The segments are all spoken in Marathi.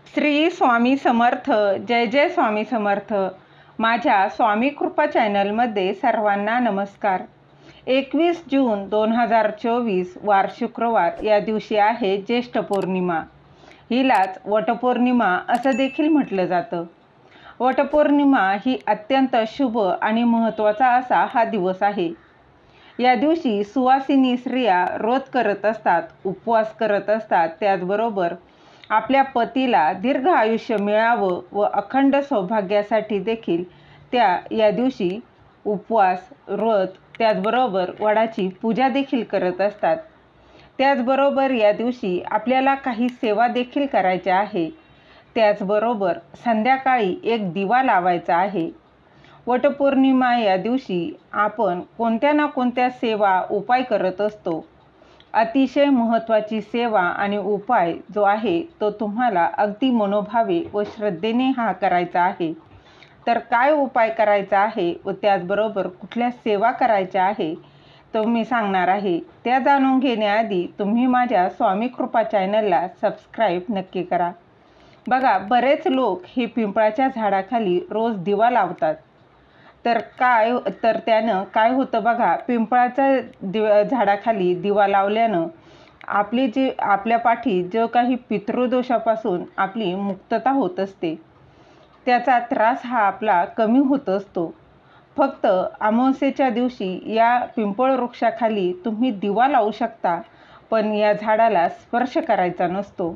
श्री स्वामी समर्थ. जय जय स्वामी समर्थ. माझ्या स्वामी कृपा चॅनलमध्ये सर्वांना नमस्कार. 21 जून 2024 वार शुक्रवार या दिवशी आहे ज्येष्ठ पौर्णिमा. हिलाच वटपौर्णिमा असं देखील म्हटलं जातं. वटपौर्णिमा ही अत्यंत शुभ आणि महत्त्वाचा असा हा दिवस आहे. या दिवशी सुवासिनी स्त्रिया व्रत करत असतात, उपवास करत असतात. त्याचबरोबर आपल्या पतीला दीर्घ आयुष्य मिळावं व अखंड सौभाग्यासाठी देखील त्या या दिवशी उपवास, व्रत, त्याचबरोबर वडाची पूजा देखील करत असतात. त्याचबरोबर या दिवशी आपल्याला काही सेवा देखील करायच्या आहे. त्याचबरोबर संध्याकाळी एक दिवा लावायचा आहे. वटपौर्णिमा या दिवशी आपण कोणत्या ना कोणत्या सेवा, उपाय करत असतो. अतिशय महत्त्वाची सेवा आणि उपाय जो आहे तो तुम्हाला अगदी मनोभावे व श्रद्धेने हा करायचा आहे. तर काय उपाय करायचा आहे व त्याचबरोबर कुठल्या सेवा करायच्या आहे तो मी सांगणार आहे. त्या जाणून घेण्याआधी तुम्ही माझ्या स्वामी कृपा चॅनलला सबस्क्राईब नक्की करा. बघा, बरेच लोक हे पिंपळाच्या झाडाखाली रोज दिवा लावतात. तर त्यानं काय होतं बघा, पिंपळाच्या झाडाखाली दिवा लावल्यानं आपल्या पाठी जो काही पितृदोषापासून आपली मुक्तता होत असते, त्याचा त्रास हा आपला कमी होत असतो. फक्त अमावास्येच्या दिवशी या पिंपळ वृक्षाखाली तुम्ही दिवा लावू शकता, पण या झाडाला स्पर्श करायचा नसतो.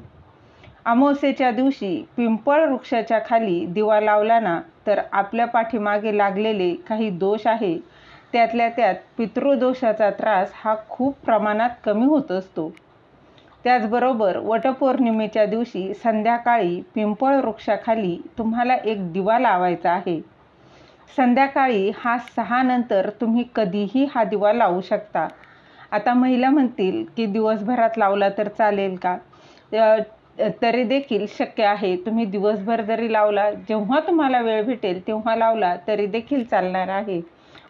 अमावास्येच्या दिवशी पिंपळ वृक्षाच्या खाली दिवा लावला ना, तर आपल्या पाठीमागे लागलेले काही दोष आहे, त्यातल्या त्यात पितृदोषाचा त्रास हा खूप प्रमाणात कमी होत असतो. त्याचबरोबर वटपौर्णिमेच्या दिवशी संध्याकाळी पिंपळ वृक्षाखाली तुम्हाला एक दिवा लावायचा आहे. संध्याकाळी 6 नंतर तुम्ही कधीही हा दिवा लावू शकता. आता महिला म्हणतील की दिवसभरात लावला तर चालेल का? तरी देखील शक्य आहे. तुम्ही दिवसभर जरी लावला, जेव्हा तुम्हाला वेळ भेटेल तेव्हा लावला तरी देखील चालणार आहे.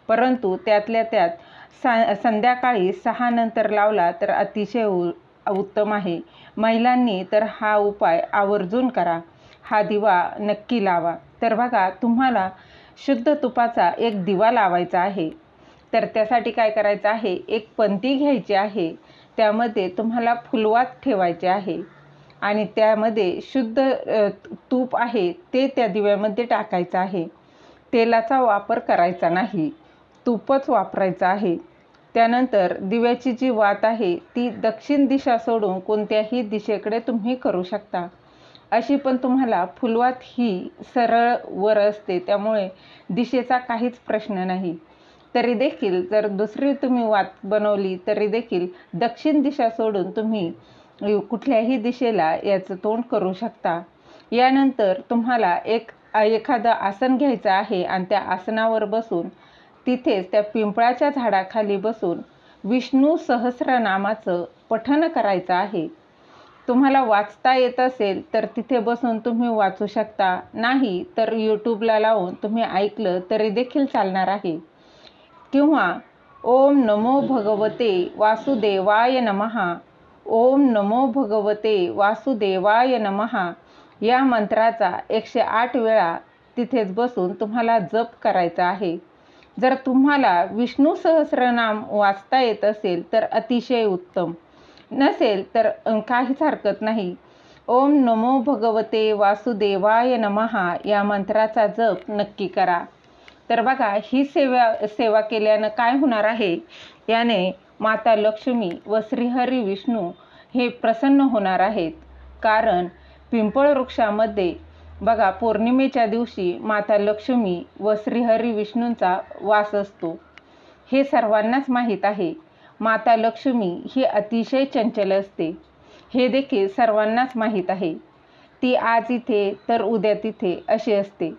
परंतु त्यातल्या त्यात संध्याकाळी 6 नंतर लावला तर अतिशय उत्तम आहे. महिलांनी तर हा उपाय आवर्जून करा. हा दिवा नक्की लावा. तर बघा, तुम्हाला शुद्ध तुपाचा एक दिवा लावायचा आहे. तर त्यासाठी काय करायचं आहे, एक पंती घ्यायची आहे. त्यामध्ये तुम्हाला फुलवात ठेवायचे आहे आणि त्यामध्ये शुद्ध तूप आहे ते त्या दिव्यामध्ये टाकायचं आहे. तेलाचा वापर करायचा नाही, तूपच वापरायचं आहे. त्यानंतर दिव्याची जी वात आहे ती दक्षिण दिशा सोडून कोणत्याही दिशेकडे तुम्ही करू शकता. अशी पण तुम्हाला फुलवात ही सरळ वर असते, त्यामुळे दिशेचा काहीच प्रश्न नाही. तरी देखील जर दुसरी तुम्ही वात बनवली तरी देखील दक्षिण दिशा सोडून तुम्ही कुठल्याही दिशेला याचं तोंड करू शकता. यानंतर तुम्हाला एखादं आसन घ्यायचं आहे आणि त्या आसनावर बसून तिथेच त्या पिंपळाच्या झाडाखाली बसून विष्णू सहस्रनामाचं पठण करायचं आहे. तुम्हाला वाचता येत असेल तर तिथे बसून तुम्ही वाचू शकता, नाही तर यूट्यूबला लावून तुम्ही ऐकलं तरी देखील चालणार आहे. किंवा ओम नमो भगवते वासुदेवाय नमः, ओम नमो भगवते वासुदेवाय नमः या मंत्राचा 108 वेळा तिथेच बसून तुम्हाला जप करायचा आहे. जर तुम्हाला विष्णू सहस्रनाम वाचता येत असेल तर अतिशय उत्तम, नसेल तर काहीच हरकत नाही. ओम नमो भगवते वासुदेवाय नमः या मंत्राचा जप नक्की करा. तर बघा, ही सेवा केल्यानं काय होणार आहे, याने माता लक्ष्मी व श्रीहरी विष्णू हे प्रसन्न होणार आहेत. कारण पिंपळ वृक्षामध्ये बघा, पौर्णिमेच्या दिवशी माता लक्ष्मी व श्रीहरी विष्णूंचा वास असतो, हे सर्वांनाच माहीत आहे. माता लक्ष्मी ही अतिशय चंचल असते, हे देखील सर्वांनाच माहीत आहे. ती आज इथे तर उद्या तिथे अशी असते.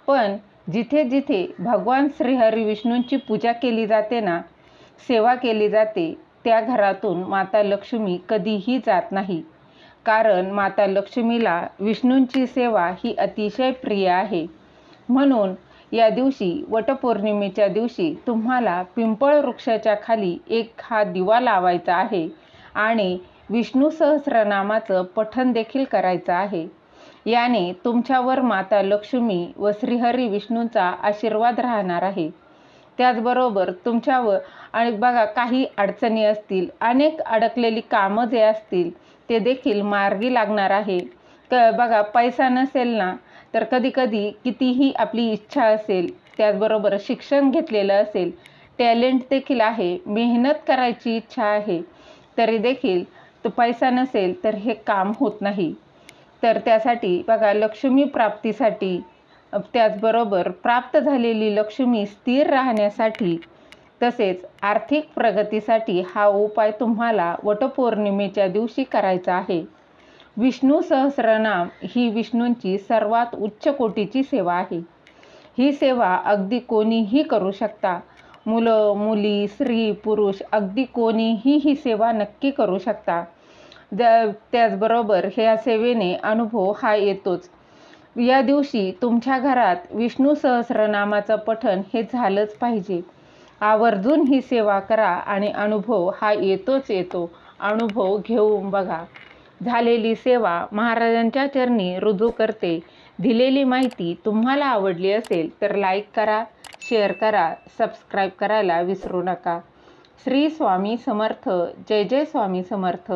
पण जिथे जिथे भगवान श्रीहरी विष्णूंची पूजा केली जाते ना, सेवा केली जाते, त्या घरातून माता लक्ष्मी कधीही जात नाही. कारण माता लक्ष्मीला विष्णूंची सेवा ही अतिशय प्रिय आहे. म्हणून या दिवशी, वटपौर्णिमेच्या दिवशी तुम्हाला पिंपळ वृक्षाच्या खाली एक हा दिवा लावायचा आहे आणि विष्णू सहस्रनामाचं पठण देखील करायचं आहे. याने तुमच्यावर माता लक्ष्मी व श्रीहरी विष्णूंचा आशीर्वाद राहणार आहे. त्याचबरोबर तुमच्यावर आणि बघा काही अडचणी असतील, अनेक अडकलेली कामं जे असतील ते देखील मार्गी लागणार आहे. बघा पैसा नसेल ना तर कधी कधी कितीही आपली इच्छा असेल, त्याचबरोबर शिक्षण घेतलेलं असेल, टॅलेंट देखील आहे, मेहनत करायची इच्छा आहे, तरी देखील तो पैसा नसेल तर हे काम होत नाही. तर त्यासाठी बघा लक्ष्मी प्राप्तीसाठी, त्याचबरोबर प्राप्त झालेली लक्ष्मी स्थिर राहण्यासाठी, तसेच आर्थिक प्रगतीसाठी हा उपाय तुम्हाला वटपौर्णिमेच्या दिवशी करायचा आहे. विष्णू सहस्रनाम ही विष्णूंची सर्वात उच्च कोटीची सेवा आहे. ही सेवा अगदी कोणीही करू शकता. मुलं, मुली, स्त्री, पुरुष अगदी कोणीही ही सेवा नक्की करू शकता. त्याचबरोबर ह्या सेवेने अनुभव हा येतोच. या दिवशी तुमच्या घरात विष्णू सहस्रनामाचं पठण हे झालंच पाहिजे. आवर्जून ही सेवा करा आणि अनुभव हा येतोच येतो. अनुभव घेऊन बघा. झालेली सेवा महाराजांच्या चरणी रुजू करते. दिलेली माहिती तुम्हाला आवडली असेल तर लाईक करा, शेअर करा, सबस्क्राईब करायला विसरू नका. श्री स्वामी समर्थ. जय जय स्वामी समर्थ.